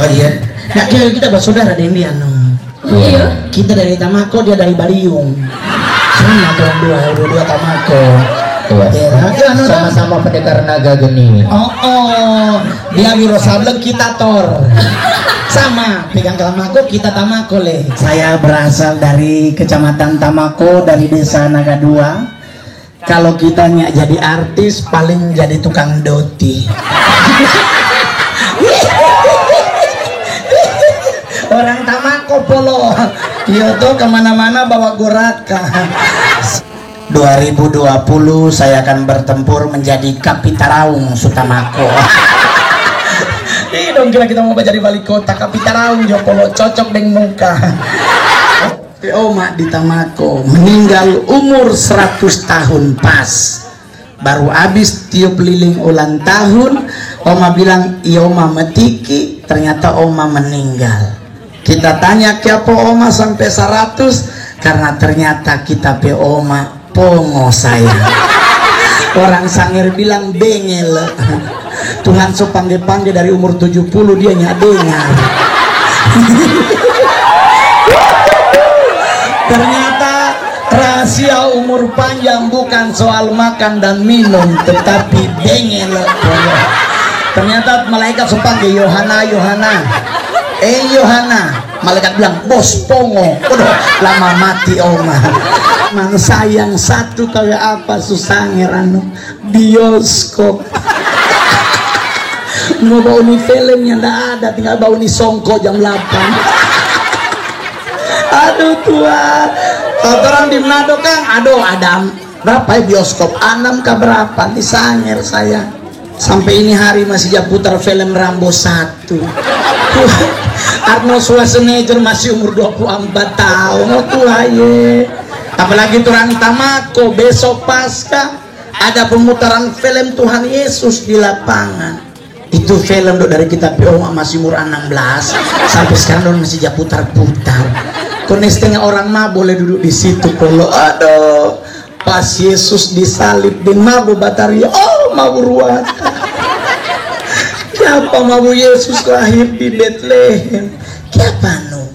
Oh iya. Nah, kita bersaudara Demian. Iya. Kita dari Tamako, dia dari Baliung. Sama tuan dua Tamako. Ya, sama-sama pendekar naga geni. Dia Wiro Sableng, kita Tor. Sama, pegang Tamako, kita Tamako le. Saya berasal dari kecamatan Tamako, dari desa Naga 2. Kalau kita nyak jadi artis, paling jadi tukang doti. Orang Tamako polo, iya tuh kemana-mana bawa guraka. 2020 saya akan bertempur menjadi Kapitaraung Sutamako. Ih dong kita mau jadi wali kota Kapitaraung Jopolo cocok dengan muka. Oma di Tamako meninggal umur 100 tahun pas. Baru habis tiup lilin ulang tahun, Oma bilang iya Oma metiki, ternyata Oma meninggal. Kita tanya kenapa Oma sampai 100, karena ternyata kita pe Oma pongo saya. Orang Sangir bilang bengel. Tuhan so panggil-panggil dari umur 70 dia nyadengar. Ternyata rahasia umur panjang bukan soal makan dan minum, tetapi bengel. Ternyata malaikat so panggil Yohana, Yohana. Yohana, malaikat bilang bos pongo. Udah lama mati Oma. Mang sayang satu kayak apa Susangir anu bioskop. Mau bau ni filmnya ndak ada, tinggal bau ni songko jam 8. Aduh Tuhan, orang di Manado Kang, aduh ada berapa ya bioskop? 6 ke berapa? Di Sangir saya. Sampai ini hari masih dia putar film Rambo 1. Arnold Schwarzenegger masih umur 24 tahun. Oh Tuhan ye. Apalagi Tuhan Tamako besok pasca ada pemutaran film Tuhan Yesus di lapangan. Itu film dari kita PO masih umur 16 sampai sekarang masih dia putar-putar. Kone setengah orang mah boleh duduk di situ kalau ada pas Yesus disalib di mabu bataria. Oh mabu ruata. Siapa mabu Yesus lahir di Bethlehem? Siapa no?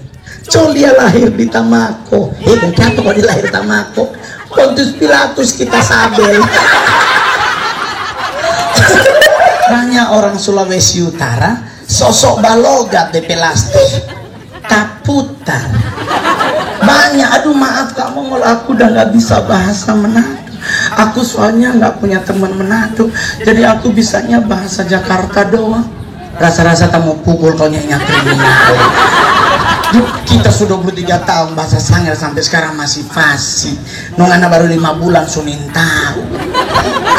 Dia lahir di Tamako. Kenapa kok dia lahir di Tamako? Pontius Pilatus kita sabel. Banyak orang Sulawesi Utara sosok balogat de pelasti kaputan. Banyak, aduh maaf kamu kalau aku udah nggak bisa bahasa Manado. Aku soalnya nggak punya teman Manado, jadi aku bisanya bahasa Jakarta doang. Rasa-rasa kamu pukul kau nyanyi kriminal. Kita sudah 23 tahun bahasa Sangir sampai sekarang masih fasih. Nongana baru 5 bulan sunin tahu.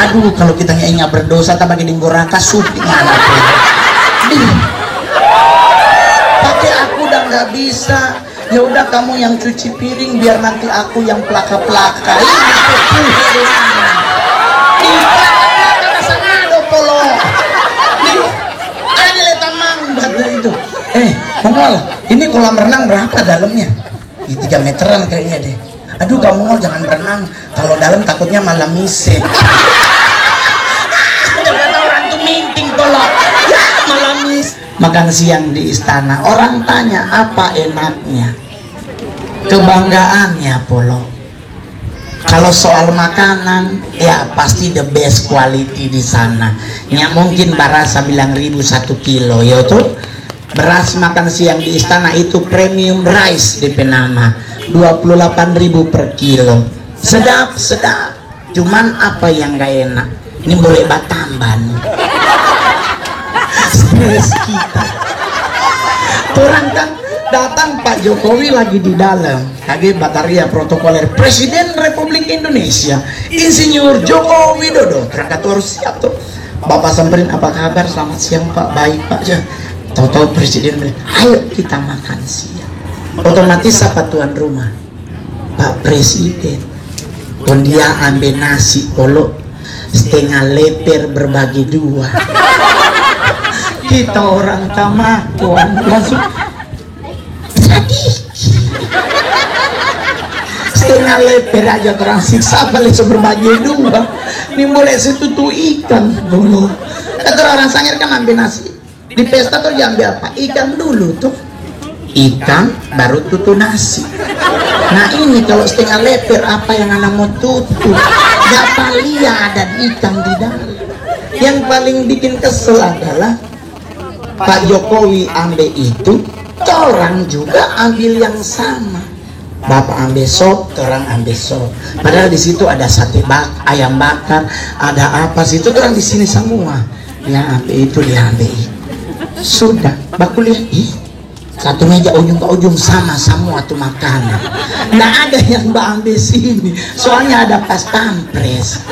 Aduh kalau kita nyanyi berdosa tak bagi dinggoraka supi mana tuh. Pakai aku udah nggak bisa. Ya udah kamu yang cuci piring biar nanti aku yang plaka-plaka. Ini plaka-plaka bahasa Manado polo. Nih ada letamang batu itu. Mongol, ini kolam renang berapa dalamnya? 3 meteran kayaknya deh. Aduh kamu Mongol jangan berenang, kalau dalam takutnya malah misik. Jangan orang tuh minting tolong. Ya malah mis. Makan siang di istana, orang tanya apa enaknya, kebanggaannya polo. Kalau soal makanan, ya pasti the best quality di sana. Ya mungkin barasa bilang 1.000 1 kilo, ya tuh. Beras makan siang di istana itu premium rice di Penama 28.000 per kilo. Sedap, sedap. Cuman apa yang gak enak? Ini boleh batamban. Stres kita. Orang kan datang Pak Jokowi lagi di dalam. Lagi bataria protokoler Presiden Republik Indonesia Insinyur Joko Widodo. Terangkat siap tuh. Bapak samperin apa kabar? Selamat siang Pak. Baik Pak. Tahu-tahu presiden bilang, ayo kita makan siang. Otomatis apa tuan rumah? Pak Presiden. Dan dia ambil nasi polo setengah leper berbagi 2. Kita orang Tamakoan langsung setengah leper aja terang siksa balik berbagi 2. Ini boleh setutu ikan dulu. Kata orang Sangir kan ambil nasi Di pesta tuh diambil apa? Ikan dulu tuh. Ikan baru tutu nasi. Nah ini kalau setengah lepir apa yang anak mau tutu? Gak palia ada ikan di dalam. Yang paling bikin kesel adalah Pak Jokowi ambil itu, orang juga ambil yang sama. Bapak ambil sop, orang ambil sop. Padahal di situ ada sate ayam bakar, ada apa situ orang di sini semua. Yang ambil itu diambil. Sudah, bakul lihat, satu meja ujung ke ujung sama semua tuh makanan. Nggak ada yang ambil sini, soalnya ada pas pampres,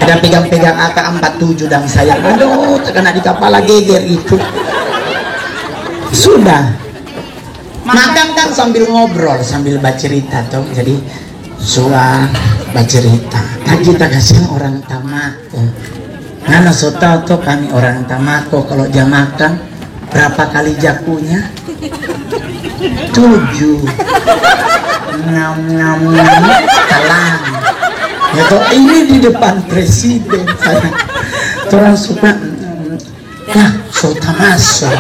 ada pegang-pegang AK-47 dan saya, aduh terkena di kepala geger itu. Sudah makan kan sambil ngobrol sambil bercerita tuh, jadi suah bercerita. Nah kita kasih orang Tamako, mana soto tuh kami orang Tamako kalau jam makan berapa kali jakunya? 7. Ngam kalang. Ya toh ini di depan presiden saya. Orang suka ya sota masuk.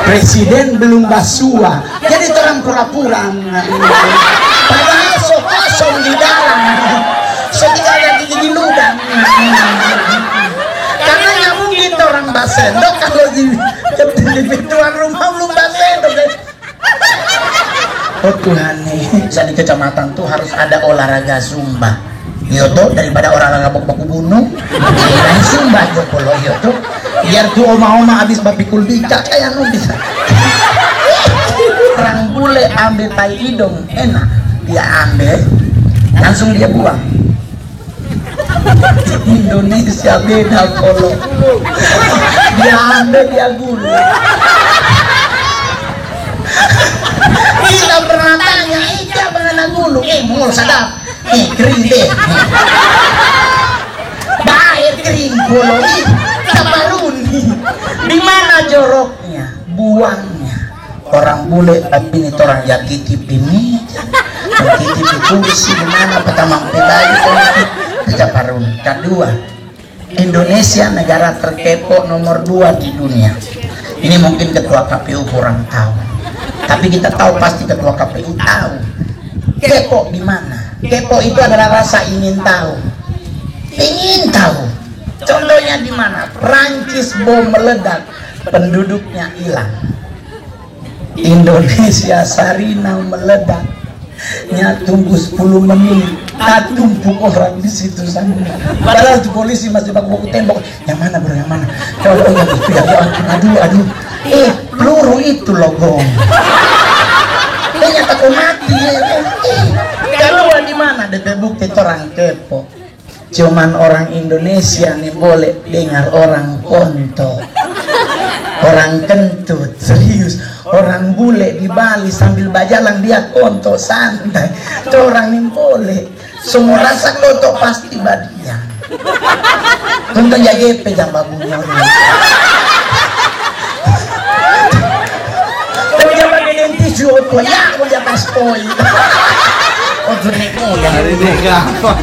Presiden belum basua. Jadi orang pura-pura. Padahal so kosong di dalam. Setika ada di ludah. Karena nggak mungkin orang basendok kalau di pintuan rumah belum basendok. Oh Tuhan nih, di kecamatan tuh harus ada olahraga Zumba. Yoto daripada olahraga baku bunuh, nah Zumba Joko lo yoto. Biar tuh oma-oma habis bapikul bica kayak nu bisa. Orang bule ambil tai hidung enak, dia ambil langsung dia buang. Indonesia beda kalau dia ambil dia gulung. Kita pernah tanya, iya bagaimana gulung? Mul sadap, kering deh. Baik kering gulung, tabarun. Di mana joroknya? Buangnya. Orang bule tapi ini orang jakiti pini, jakiti kursi di mana pertama lagi tabarun. Kedua, Indonesia negara terkepo nomor 2 di dunia. Ini mungkin ketua KPU kurang tahu. Tapi kita tahu pasti ketua KPU tahu. Kepo di mana? Kepo itu adalah rasa ingin tahu. Ingin tahu. Contohnya di mana? Prancis bom meledak, penduduknya hilang. Indonesia Sarina meledak, tunggu 10 menit, tumpuk orang di situ sana. Padahal tuh polisi masih baku tembok. Yang mana bro? Yang mana? Kalau itu ya, aduh. Peluru itu loh gong. Ternyata kau mati. Kalau di mana? DP bukti orang kepo. Cuman orang Indonesia nih boleh dengar orang konto, orang kentut, serius. Orang bule di Bali sambil bajalang dia konto santai. Itu orang nih boleh. Semua rasa loto pasti badian. Konto jaga jam babunya. Tisu itu ya aku dia paspoi. Oh jurniko yang hari ini gampang.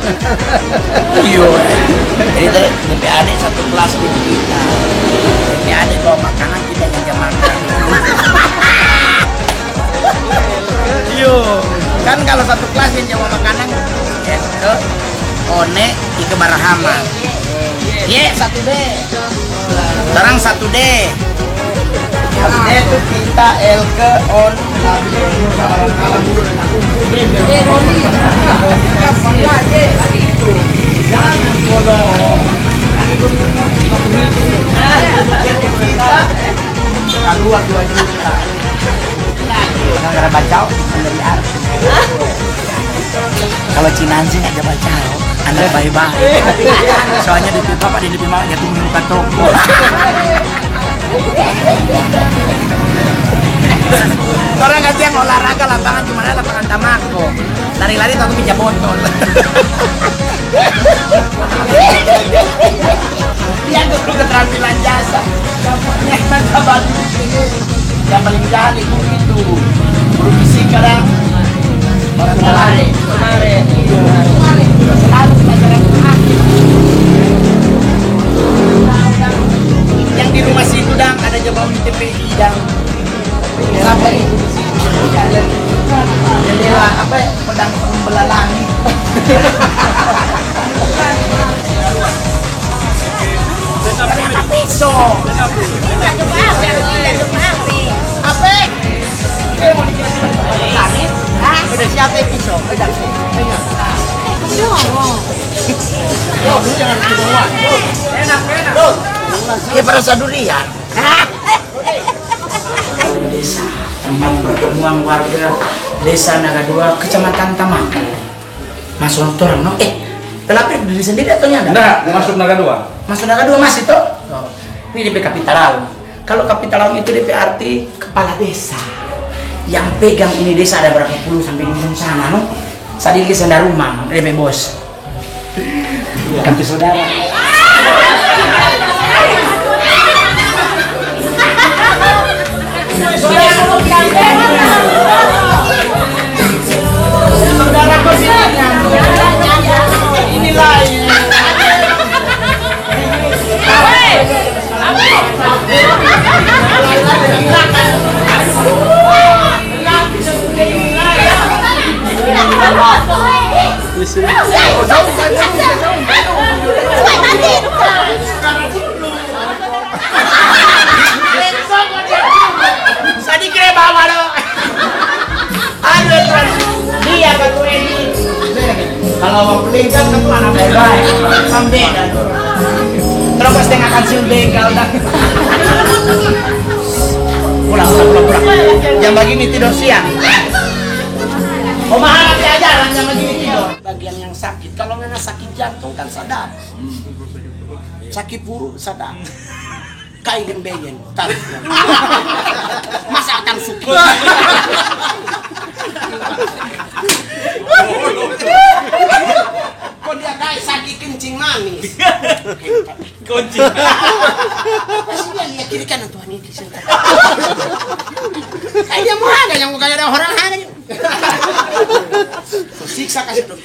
Iya. Jadi DP adik satu kelas di kita. DP adik bawa makanan kita yang jam makan. Iya. Kan kalau satu kelas yang bawa makanan ke One Ike Barahama. Iya 1D. Sekarang 1D. Itu kita L ke on keluar 2 juta negara bacau dari arti. Kalau Cinansi aja bacau Anda baik-baik soalnya di pipa Pak di pipa ya tunggu buka toko. Orang kasih yang olahraga lapangan cuma ada lapangan Tamako. Lari-lari tapi pinjam botol. Dia dulu keterampilan jasa. Yang kabar di sini yang paling jahat itu guru fisika dan orang kemarin. Selalu pelajaran yang di rumah situ dang ada jebau di TP Ini perasa durian. Desa tempat pertemuan warga Desa Naga Dua, Kecamatan Tamangka. Masuk orang no? Pelapir diri sendiri atau nyanda? Enggak, masuk Naga Dua. Masuk Naga Dua masih toh? Ini DP Kapitalau. Kalau Kapitalau itu DP arti kepala desa. Yang pegang ini desa ada berapa puluh sampai di ujung sana no? Sadiki senda rumah, DP bos. Ganti saudara. Saudara kau ini lain. Sadikre bawa lo. Aduh, dia kata ini. Kalau mau beli kan itu anak baik-baik, sampai dan terus pasti akan begal dah. Pulang. Jam begini tidur siang. Pemahaman ajaran jam begini tidur. Bagian yang sakit, kalau nggak sakit jantung kan sadar. Sakit puru sadar. Kain gembeyen, masa akan suki. Kok dia kayak sakit kencing manis? Kencing. Pasti dia lihat kiri kanan Tuhan ini. Kayak dia mau ada yang kayak ada orang ada. Siksa kasih tuh.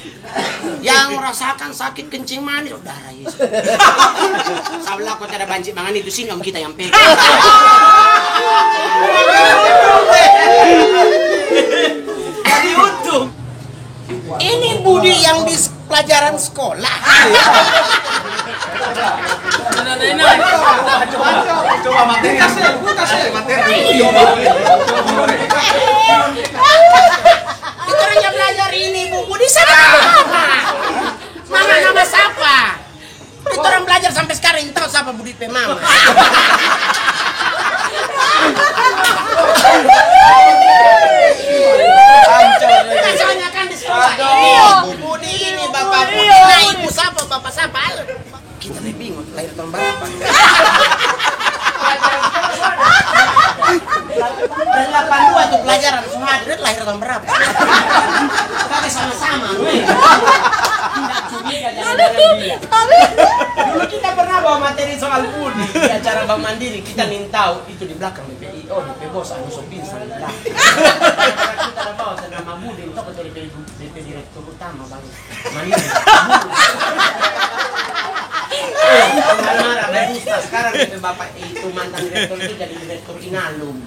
Yang merasakan sakit kencing manis, darah Yesus. Salah kok ada banci mangan itu sini om kita yang pegang. Jadi untung. Ini budi yang di pelajaran sekolah. Coba materi kasih materi. Kita hanya belajar ini Bu Budi siapa? Mama nama siapa? Kita orang belajar sampai sekarang tahu siapa Budi P Mama. Soalnya kan di sekolah ini Budi ini Bapak Budi. Nah ibu siapa Bapak siapa? Kita bingung lahir tahun berapa? Dan 82 itu pelajaran semua hadir lahir tahun berapa? Kita sama-sama. Tidak curiga jangan dia. Dulu kita pernah bawa materi soal Budi di acara Bank Mandiri. Kita nintau itu di belakang BPIO, DP Bos anu sopin sana. Kita ada bawa nama Budi itu ketua DP Direktur Utama Bank Mandiri. Marah berdusta sekarang itu bapak itu mantan direktur itu jadi direktur Inalum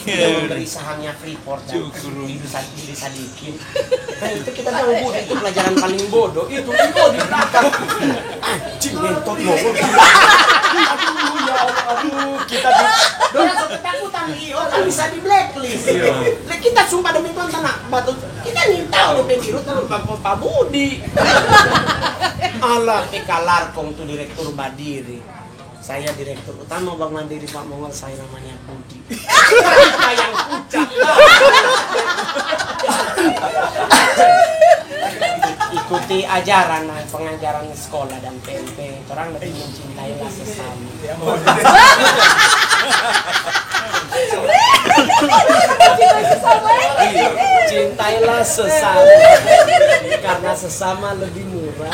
yang memberi sahamnya Freeport dan bisa dikit. Nah itu kita tahu Budi itu pelajaran paling bodoh itu di belakang. Anjing ngentot mau. Aduh ya Allah, aduh kita dorang ketakutan kan bisa di blacklist. Kita sumpah demi Tuhan tanah batu kita nih tahu di biru tuh Pak Budi. Allah kalar kong tuh direktur Badiri. Saya direktur utama Bank Mandiri Pak Mongol, saya namanya Budi. Yang pucat. Ikuti ajaran pengajaran sekolah dan PMP. Orang lebih mencintailah sesama. Cintailah sesama karena sesama lebih murah.